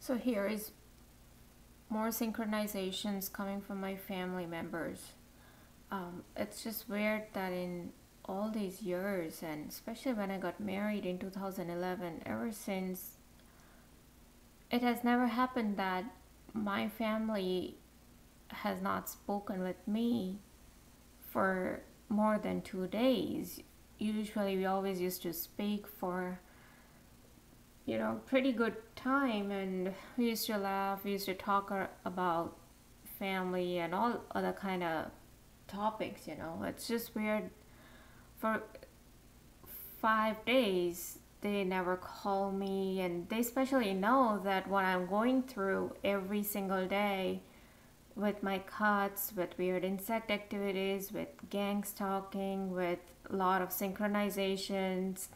So here is more synchronizations coming from my family members. It's just weird that in all these years, and especially when I got married in 2011, ever since, it has never happened that my family has not spoken with me for more than 2 days. Usually we always used to speak for pretty good time, and we used to laugh, we used to talk about family and all other kind of topics. It's just weird. For 5 days they never call me, and they especially know that what I'm going through every single day with my cuts, with weird insect activities, with gang stalking, with a lot of synchronizations.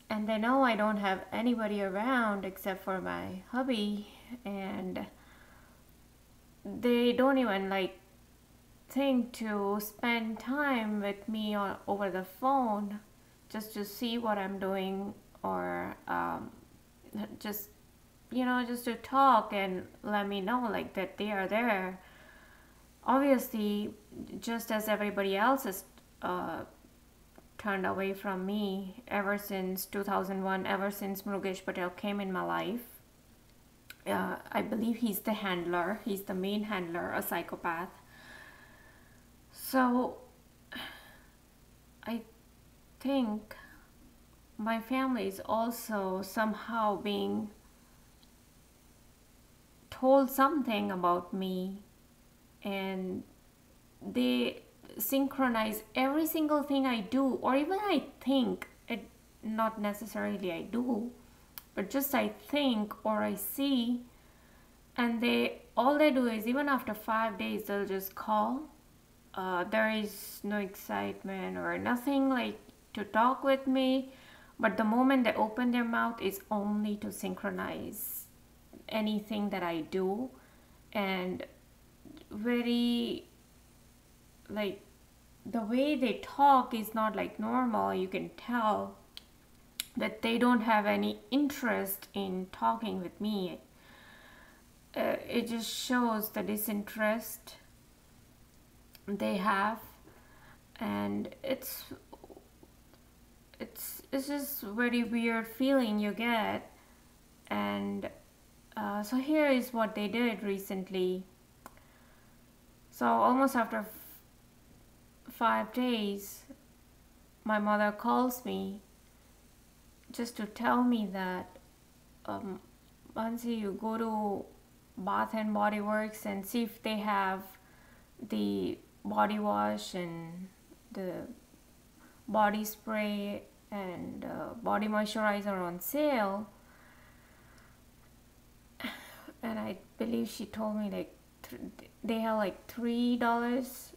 And they know I don't have anybody around except for my hubby, and they don't even think to spend time with me over the phone just to see what I'm doing, or just just to talk and let me know that they are there. Obviously, just as everybody else has turned away from me ever since 2001, ever since Murugesh Patel came in my life. I believe he's the handler, he's the main handler, a psychopath. So I think my family is also somehow being told something about me, and they synchronize every single thing I do, or even I think it, not necessarily I do, but just I think or I see, and all they do is, even after 5 days, they'll just call. There is no excitement or nothing to talk with me, but the moment they open their mouth is only to synchronize anything that I do. And very the way they talk is not normal. You can tell that they don't have any interest in talking with me. It just shows the disinterest they have, and it's just very weird feeling you get. And so here is what they did recently. So almost after 5 days, my mother calls me just to tell me that, Bansi, you go to Bath and Body Works and see if they have the body wash and the body spray and body moisturizer on sale. And I believe she told me they have $3,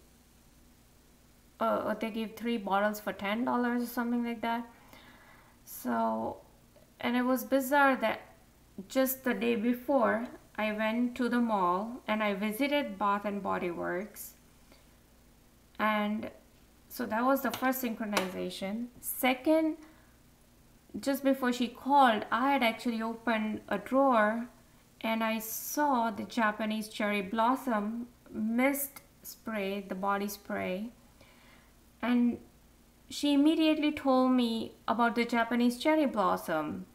or they give 3 bottles for $10 or something like that. So, and it was bizarre that just the day before I went to the mall and I visited Bath and Body Works, and so that was the first synchronization. Second, just before she called, I had actually opened a drawer and I saw the Japanese cherry blossom mist spray, the body spray, and she immediately told me about the Japanese cherry blossom,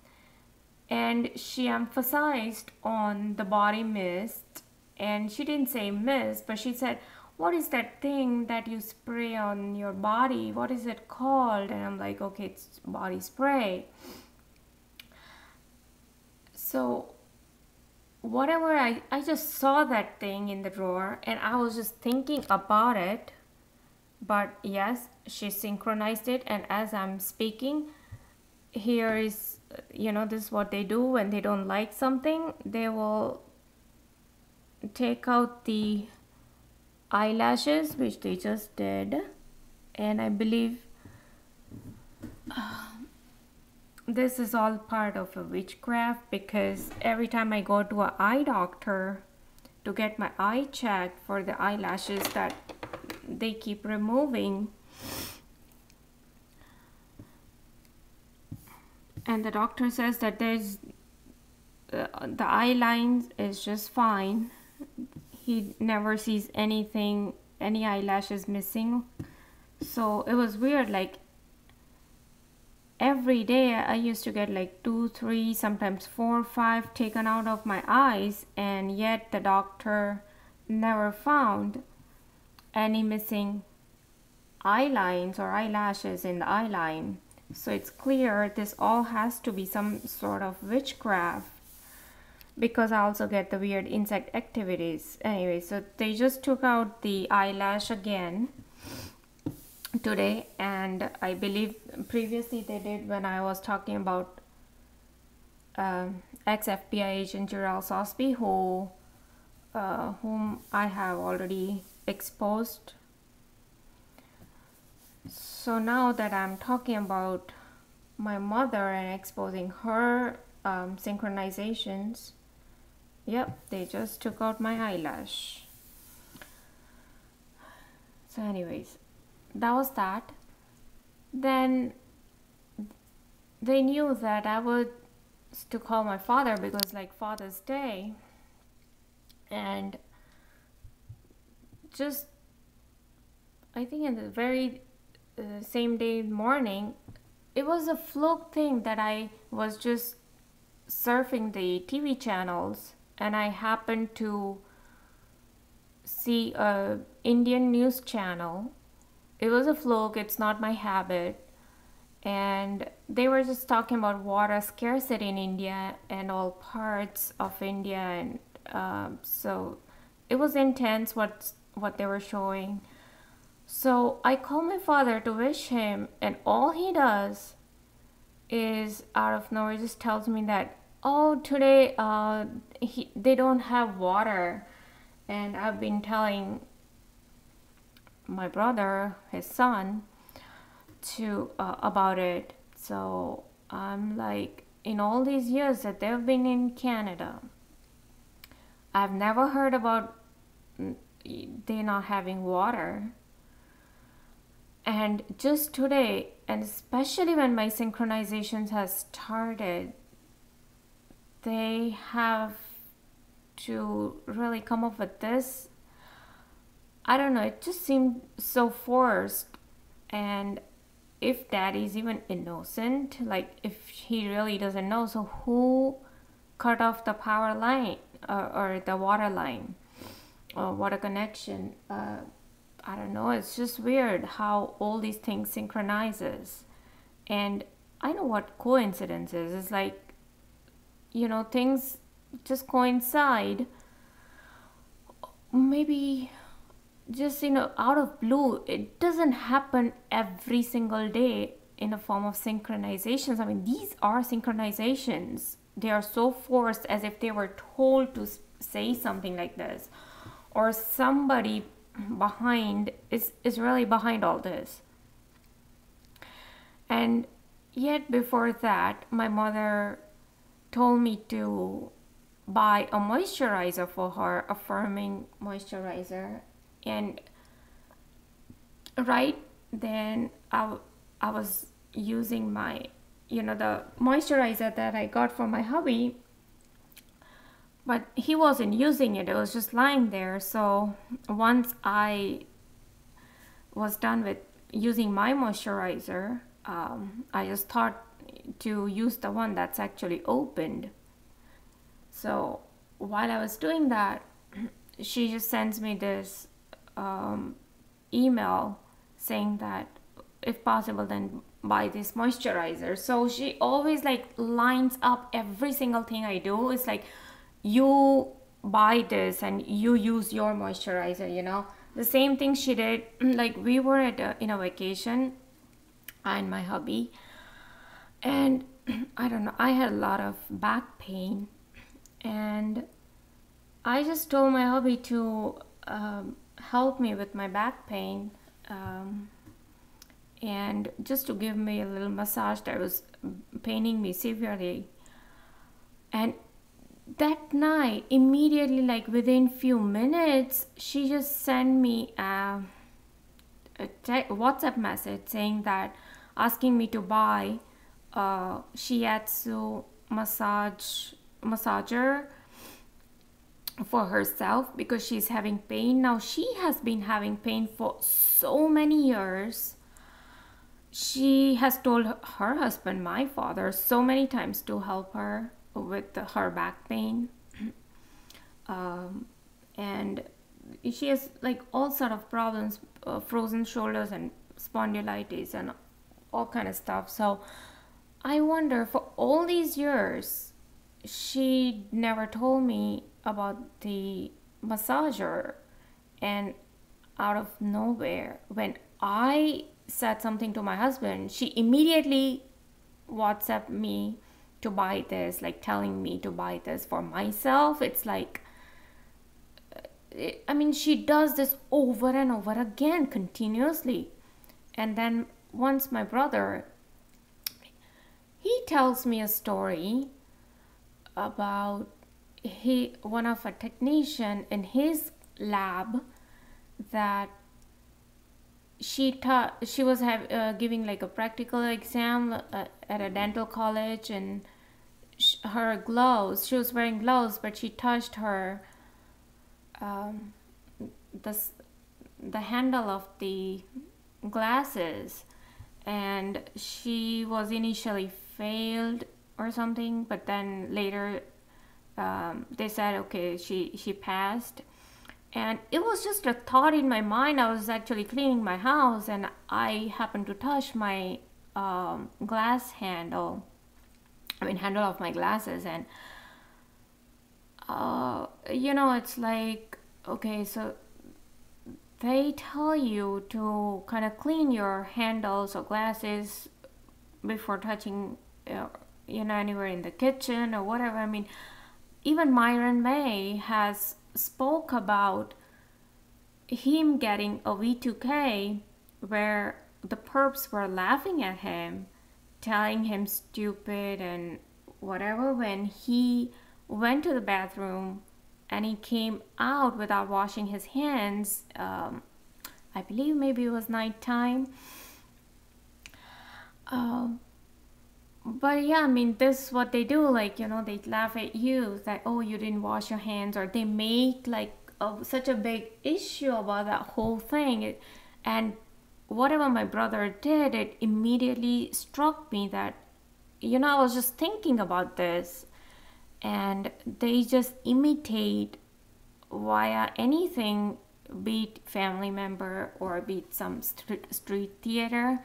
and she emphasized on the body mist. And she didn't say mist, but she said, what is that thing that you spray on your body? What is it called? And I'm like, okay, it's body spray. So whatever, I just saw that thing in the drawer and I was just thinking about it. But yes, she synchronized it, and as I'm speaking, here is, this is what they do when they don't like something. They will take out the eyelashes, which they just did, and I believe this is all part of a witchcraft, because every time I go to an eye doctor to get my eye checked for the eyelashes that they keep removing, and the doctor says that the eye lines is just fine. He never sees anything, any eyelashes missing. So it was weird, like every day I used to get like 2, 3, sometimes 4, 5 taken out of my eyes, and yet the doctor never found any missing eye lines or eyelashes in the eye line. So it's clear this all has to be some sort of witchcraft, because I also get the weird insect activities. Anyway, so they just took out the eyelash again today, and I believe previously they did when I was talking about ex-FBI agent Gerald Sosby, whom I have already exposed. So now that I'm talking about my mother and exposing her synchronizations, yep, they just took out my eyelash. So anyways, that was that. Then they knew that I was to call my father because like Father's Day, and just I think in the very same day morning, it was a fluke thing that I was just surfing the TV channels and I happened to see a Indian news channel. It was a fluke, it's not my habit, and they were just talking about water scarcity in India and all parts of India, and so it was intense what they were showing. So I called my father to wish him, and all he does is out of nowhere just tells me that, oh, today they don't have water. And I've been telling my brother, his son, to about it. So I'm like, in all these years that they've been in Canada, I've never heard about they not having water. And just today, and especially when my synchronizations has started, they have to really come up with this. I don't know, it just seemed so forced. And if daddy's even innocent, like if he really doesn't know, so who cut off the power line or the water line or water connection? I don't know, it's just weird how all these things synchronizes. And I know what coincidence is. It's like, you know, things just coincide. Maybe just, you know, out of blue. It doesn't happen every single day in the form of synchronizations. I mean, these are synchronizations. They are so forced, as if they were told to say something like this, or somebody behind is really behind all this. And yet before that, my mother told me to buy a moisturizer for her, a firming moisturizer, and right then I was using my, you know, the moisturizer that I got from my hubby, but he wasn't using it. It was just lying there. So once I was done with using my moisturizer, I just thought to use the one that's actually opened. So while I was doing that, she just sends me this email saying that if possible then buy this moisturizer. So she always like lines up every single thing I do. It's like, you buy this and you use your moisturizer, you know. The same thing she did. Like we were at in a vacation, I and my hubby, and I don't know, I had a lot of back pain, and I just told my hubby to help me with my back pain, and just to give me a little massage that was paining me severely. And that night, immediately, like within few minutes, she just sent me a WhatsApp message saying that, asking me to buy shiatsu massage massager for herself because she's having pain. Now she has been having pain for so many years. She has told her husband, my father, so many times to help her with her back pain. And she has like all sort of problems, frozen shoulders and spondylitis and all kind of stuff. So I wonder, for all these years, she never told me about the massager, and out of nowhere, when I said something to my husband, she immediately WhatsApped me to buy this, like telling me to buy this for myself. It's like, I mean, she does this over and over again continuously. And then once my brother, he tells me a story about one of a technician in his lab that she was giving like a practical exam at a dental college, and her gloves, she was wearing gloves, but she touched her the handle of the glasses, and she was initially failed or something, but then later they said okay, she passed. And it was just a thought in my mind. I was actually cleaning my house and I happened to touch my glass handle, handle of my glasses, and it's like, okay, so they tell you to kind of clean your handles or glasses before touching anywhere in the kitchen or whatever. Even Myron May has spoke about him getting a V2K where the perps were laughing at him, telling him stupid and whatever, when he went to the bathroom and he came out without washing his hands. I believe maybe it was nighttime. But yeah, this is what they do. Like, they laugh at you that, oh, you didn't wash your hands, or they make like such a big issue about that whole thing. And whatever my brother did, it immediately struck me that, I was just thinking about this, and they just imitate via anything, be it family member or be it some street theater.